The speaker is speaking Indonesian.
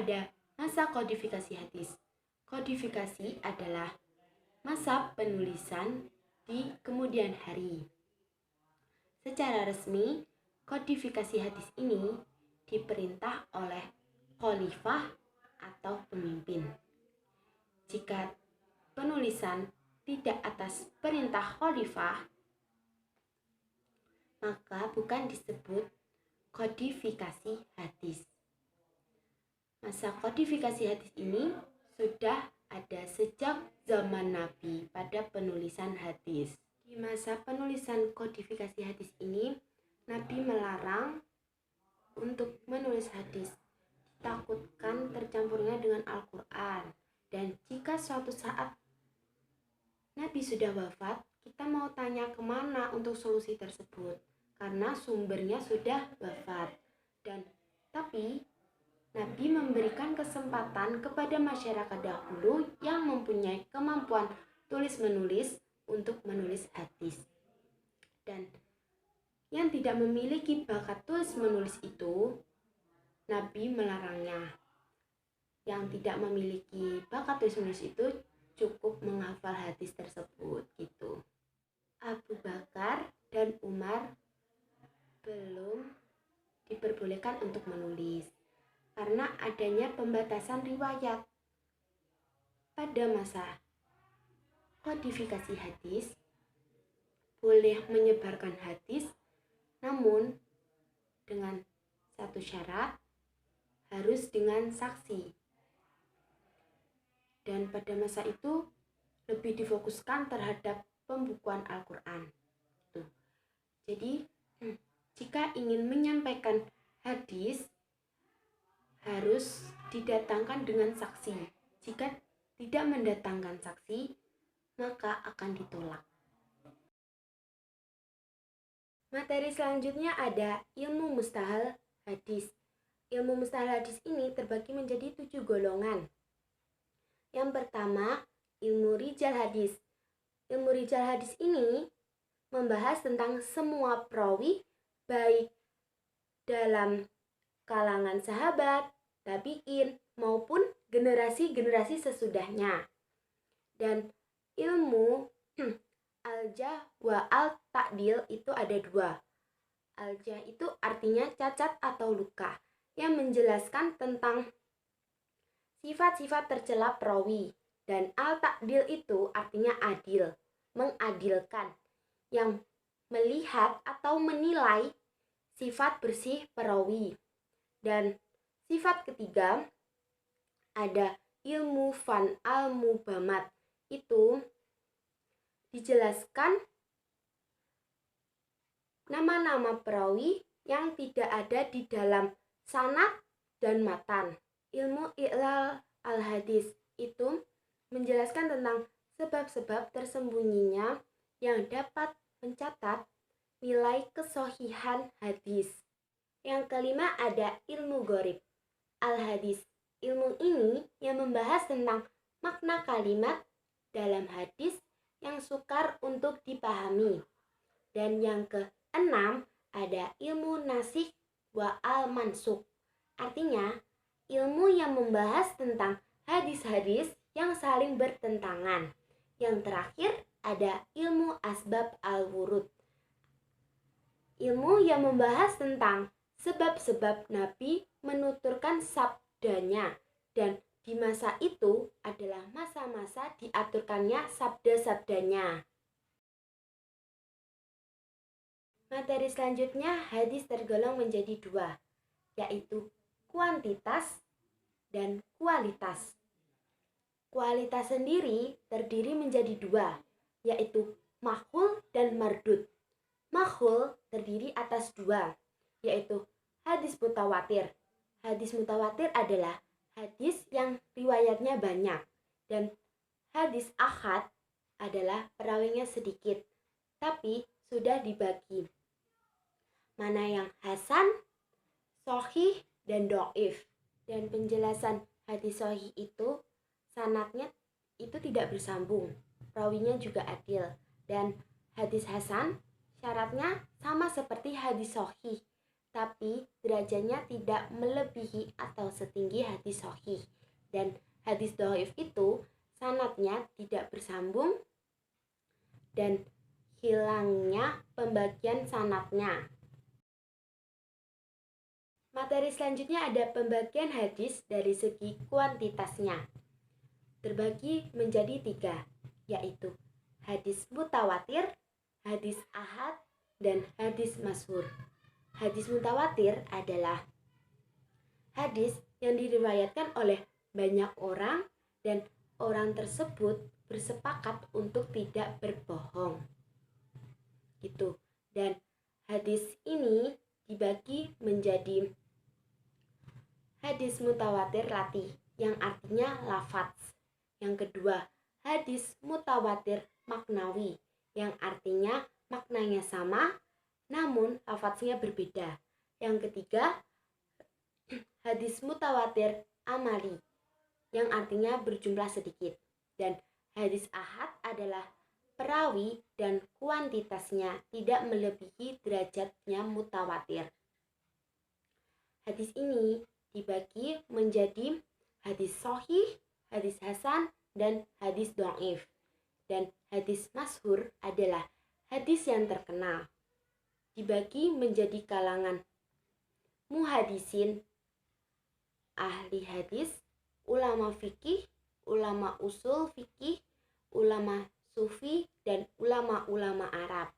ada masa kodifikasi hadis. Kodifikasi adalah masa penulisan di kemudian hari. Secara resmi, kodifikasi hadis ini diperintah oleh khalifah atau pemimpin. Jika penulisan tidak atas perintah khalifah, maka bukan disebut kodifikasi hadis. Masa kodifikasi hadis ini sudah ada sejak zaman Nabi pada penulisan hadis. Di masa penulisan kodifikasi hadis ini, Nabi melarang untuk menulis hadis, ditakutkan tercampurnya dengan Al-Quran. Dan jika suatu saat Nabi sudah wafat, kita mau tanya kemana untuk solusi tersebut, karena sumbernya sudah wafat. Tapi Nabi memberikan kesempatan kepada masyarakat dahulu yang mempunyai kemampuan tulis-menulis untuk menulis hadis. Dan yang tidak memiliki bakat tulis-menulis itu, Nabi melarangnya. Yang tidak memiliki bakat tulis-menulis itu cukup menghafal hadis tersebut gitu. Abu Bakar dan Umar belum diperbolehkan untuk menulis karena adanya pembatasan riwayat. Pada masa kodifikasi hadis, boleh menyebarkan hadis, namun dengan satu syarat, harus dengan saksi. Dan pada masa itu lebih difokuskan terhadap pembukuan Al-Quran. Jadi, jika ingin menyampaikan hadis, harus didatangkan dengan saksi. Jika tidak mendatangkan saksi, maka akan ditolak. Materi selanjutnya ada ilmu mustahal hadis. Ilmu mustahal hadis ini terbagi menjadi 7 golongan. Yang pertama, ilmu rijal hadis. Ilmu rijal hadis ini membahas tentang semua perawi, baik dalam kalangan sahabat, tabi'in, maupun generasi-generasi sesudahnya. Dan ilmu al-jarh wa al-ta'dil itu ada 2. Al-jarh itu artinya cacat atau luka, yang menjelaskan tentang sifat-sifat tercela perawi. Dan al-ta'dil itu artinya adil, mengadilkan, yang melihat atau menilai sifat bersih perawi. Dan sifat ketiga ada ilmu fan al-mubamat, itu dijelaskan nama-nama perawi yang tidak ada di dalam sanad dan matan. Ilmu i'lal al-hadis itu menjelaskan tentang sebab-sebab tersembunyinya yang dapat mencatat nilai kesohihan hadis. Yang kelima ada ilmu gharib al-hadis. Ilmu ini yang membahas tentang makna kalimat dalam hadis yang sukar untuk dipahami. Dan yang keenam ada ilmu nasikh wa al-mansukh. Artinya, ilmu yang membahas tentang hadis-hadis yang saling bertentangan. Yang terakhir ada ilmu asbab al-wurud. Ilmu yang membahas tentang sebab-sebab Nabi menuturkan sabdanya, dan di masa itu adalah masa-masa diaturkannya sabda-sabdanya. Materi selanjutnya, hadis tergolong menjadi 2, yaitu kuantitas dan kualitas. Kualitas sendiri terdiri menjadi 2, yaitu makhul dan mardud. Makhul terdiri atas 2, yaitu hadis mutawatir. Hadis mutawatir adalah hadis yang riwayatnya banyak, dan hadis ahad adalah perawinya sedikit, tapi sudah dibagi mana yang hasan, sahih, dan dhaif. Dan penjelasan hadis sahih itu sanadnya itu tidak bersambung, perawinya juga adil. Dan hadis hasan syaratnya sama seperti hadis sahih, tapi derajatnya tidak melebihi atau setinggi hadis sahih. Dan hadis dhaif itu sanadnya tidak bersambung dan hilangnya pembagian sanadnya. Materi selanjutnya ada pembagian hadis dari segi kuantitasnya. Terbagi menjadi 3, yaitu hadis mutawatir, hadis ahad, dan hadis masyhur. Hadis mutawatir adalah hadis yang diriwayatkan oleh banyak orang dan orang tersebut bersepakat untuk tidak berbohong. Gitu. Dan hadis ini dibagi menjadi hadis mutawatir lati yang artinya lafadz. Yang kedua, hadis mutawatir maknawi yang artinya maknanya sama namun lafadznya berbeda. Yang ketiga, hadis mutawatir amali yang artinya berjumlah sedikit. Dan hadis ahad adalah perawi dan kuantitasnya tidak melebihi derajatnya mutawatir. Hadis ini dibagi menjadi hadis sahih, hadis hasan, dan hadis dhaif. Dan hadis masyhur adalah hadis yang terkenal. Dibagi menjadi kalangan muhadisin, ahli hadis, ulama fikih, ulama usul fikih, ulama sufi, dan ulama-ulama Arab.